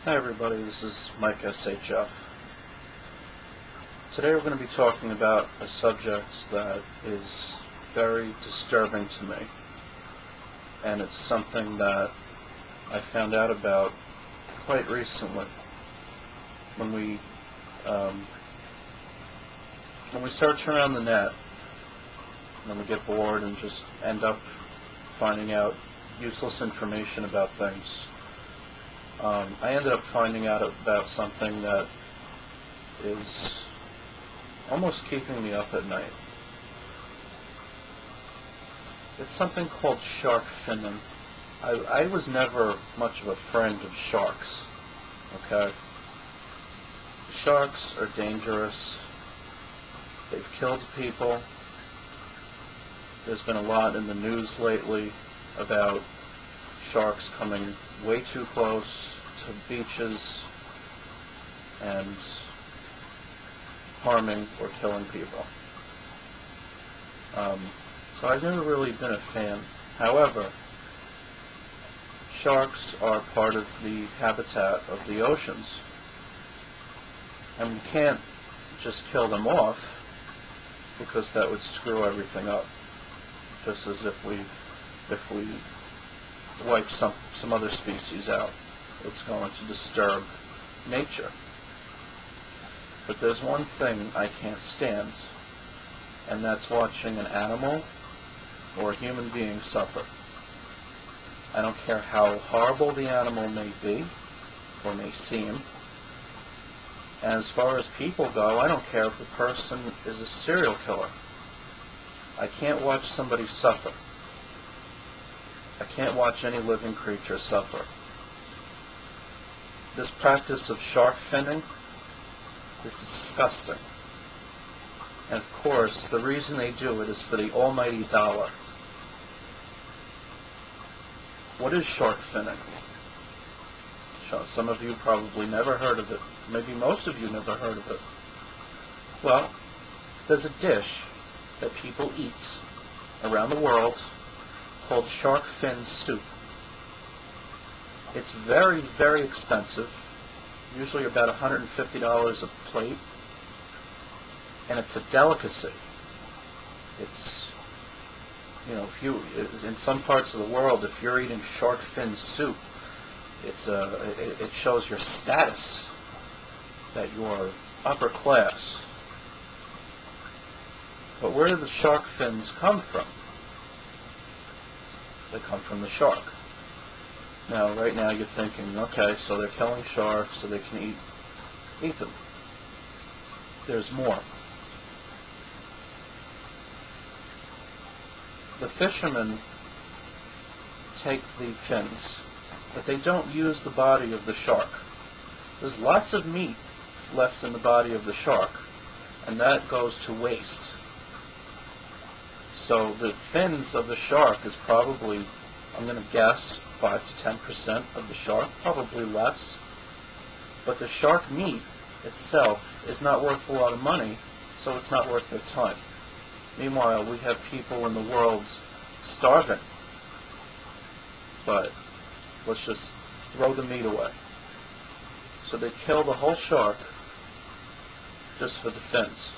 Hi everybody, this is Mike SHF. Today we're going to be talking about a subject that is very disturbing to me, and it's something that I found out about quite recently when we search around the net and we get bored and just end up finding out useless information about things. I ended up finding out about something that is almost keeping me up at night. It's something called shark finning. I was never much of a friend of sharks, okay? Sharks are dangerous. They've killed people. There's been a lot in the news lately about sharks coming way too close to beaches and harming or killing people. So I've never really been a fan. However, sharks are part of the habitat of the oceans, and we can't just kill them off because that would screw everything up. Just as if we wipe some other species out, it's going to disturb nature. But there's one thing I can't stand, and that's watching an animal or a human being suffer. I don't care how horrible the animal may be or may seem. And as far as people go, I don't care if the person is a serial killer. I can't watch somebody suffer. I can't watch any living creature suffer. This practice of shark finning is disgusting. And of course, the reason they do it is for the almighty dollar. What is shark finning? Some of you probably never heard of it. Maybe most of you never heard of it. Well, there's a dish that people eat around the world called shark fin soup. It's very, very expensive, usually about $150 a plate, and it's a delicacy. It's, in some parts of the world, if you're eating shark fin soup, it shows your status, that you're upper class. But where do the shark fins come from? They come from the shark. Now, right now you're thinking, okay, so they're killing sharks so they can eat them. There's more. The fishermen take the fins, but they don't use the body of the shark. There's lots of meat left in the body of the shark, and that goes to waste. So the fins of the shark is probably, I'm going to guess, 5 to 10% of the shark, probably less. But the shark meat itself is not worth a lot of money, so it's not worth their time. Meanwhile, we have people in the world starving. But let's just throw the meat away. So they kill the whole shark just for the fins.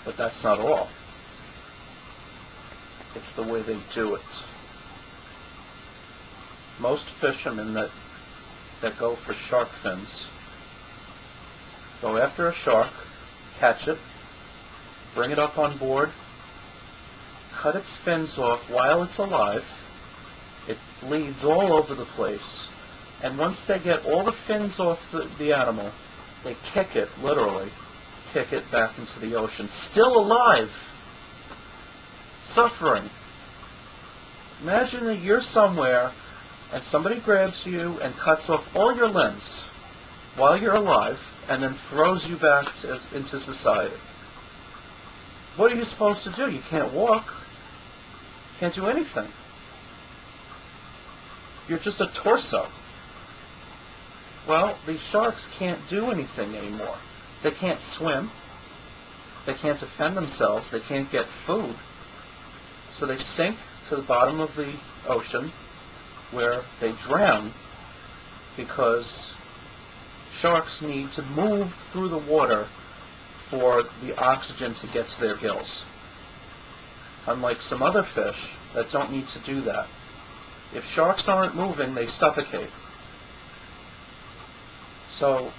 But that's not all. It's the way they do it. Most fishermen that go for shark fins go after a shark, catch it, bring it up on board, cut its fins off while it's alive. It bleeds all over the place. And once they get all the fins off the animal, they kick it, literally, kick it back into the ocean, still alive, suffering. Imagine that you're somewhere and somebody grabs you and cuts off all your limbs while you're alive and then throws you back into society. What are you supposed to do? You can't walk. Can't do anything. You're just a torso. Well, these sharks can't do anything anymore. They can't swim. They can't defend themselves. They can't get food. So they sink to the bottom of the ocean where they drown because sharks need to move through the water for the oxygen to get to their gills. Unlike some other fish that don't need to do that. If sharks aren't moving, they suffocate. So,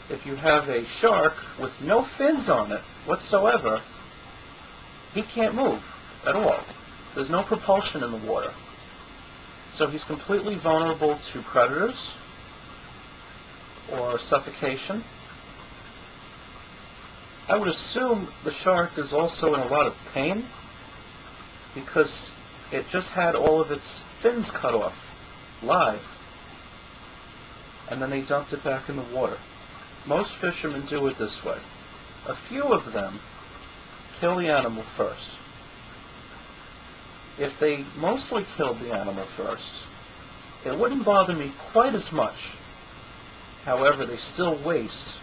if you have a shark with no fins on it whatsoever, he can't move at all. There's no propulsion in the water. So he's completely vulnerable to predators or suffocation. I would assume the shark is also in a lot of pain because it just had all of its fins cut off live, and then they dumped it back in the water. Most fishermen do it this way. A few of them kill the animal first. If they mostly killed the animal first, it wouldn't bother me quite as much. However, they still waste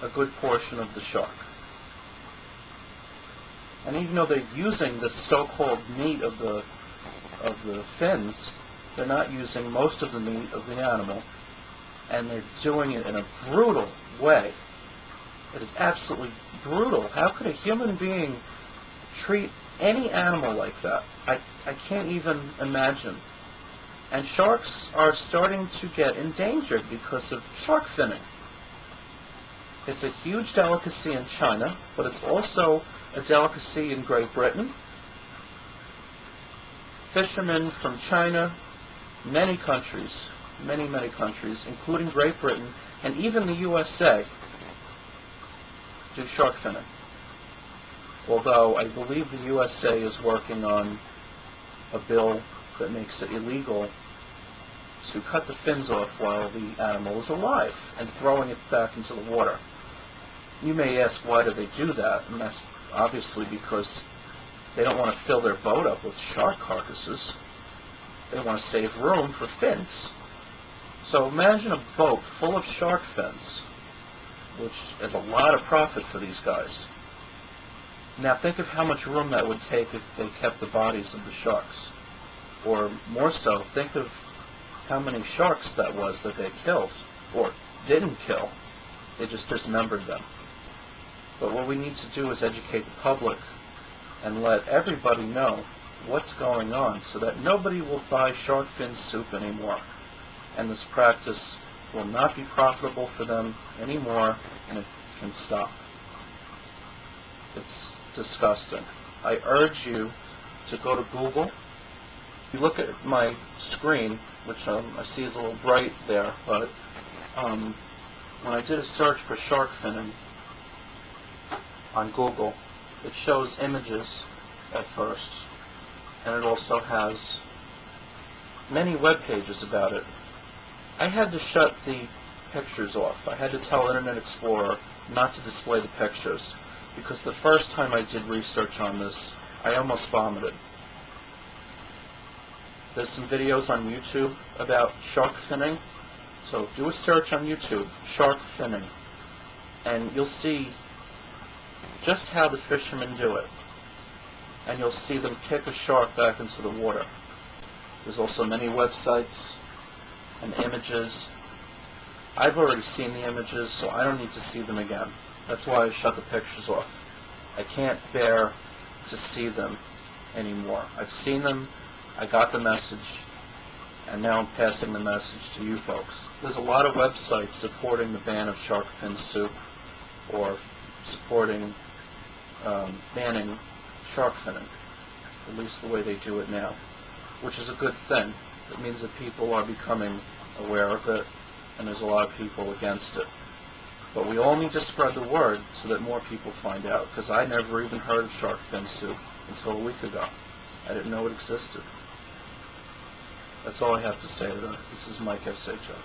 a good portion of the shark. And even though they're using the so-called meat of the fins, they're not using most of the meat of the animal, and they're doing it in a brutal way. It is absolutely brutal. How could a human being treat any animal like that? I can't even imagine. And sharks are starting to get endangered because of shark finning. It's a huge delicacy in China, but it's also a delicacy in Great Britain. Fishermen from China, many countries, many countries, including Great Britain and even the USA, do shark finning. Although I believe the USA is working on a bill that makes it illegal to cut the fins off while the animal is alive and throwing it back into the water. You may ask, why do they do that? And that's obviously because they don't want to fill their boat up with shark carcasses. They want to save room for fins. So imagine a boat full of shark fins, which is a lot of profit for these guys. Now think of how much room that would take if they kept the bodies of the sharks. Or more so, think of how many sharks that was that they killed, or didn't kill. They just dismembered them. But what we need to do is educate the public and let everybody know what's going on so that nobody will buy shark fin soup anymore. And this practice will not be profitable for them anymore, and it can stop. It's disgusting. I urge you to go to Google. You look at my screen, which I see is a little bright there, but when I did a search for shark finning on Google, it shows images at first, and it also has many web pages about it. I had to shut the pictures off. I had to tell Internet Explorer not to display the pictures, because the first time I did research on this, I almost vomited. There's some videos on YouTube about shark finning, so do a search on YouTube, shark finning, and you'll see just how the fishermen do it. And you'll see them kick a shark back into the water. There's also many websites and images. I've already seen the images, so I don't need to see them again. That's why I shut the pictures off. I can't bear to see them anymore. I've seen them, I got the message, and now I'm passing the message to you folks. There's a lot of websites supporting the ban of shark fin soup, or supporting banning shark finning, at least the way they do it now, which is a good thing. It means that people are becoming aware of it, and there's a lot of people against it. But we all need to spread the word so that more people find out, because I never even heard of shark fin soup until a week ago. I didn't know it existed. That's all I have to say to that. This is Mike S.H.O.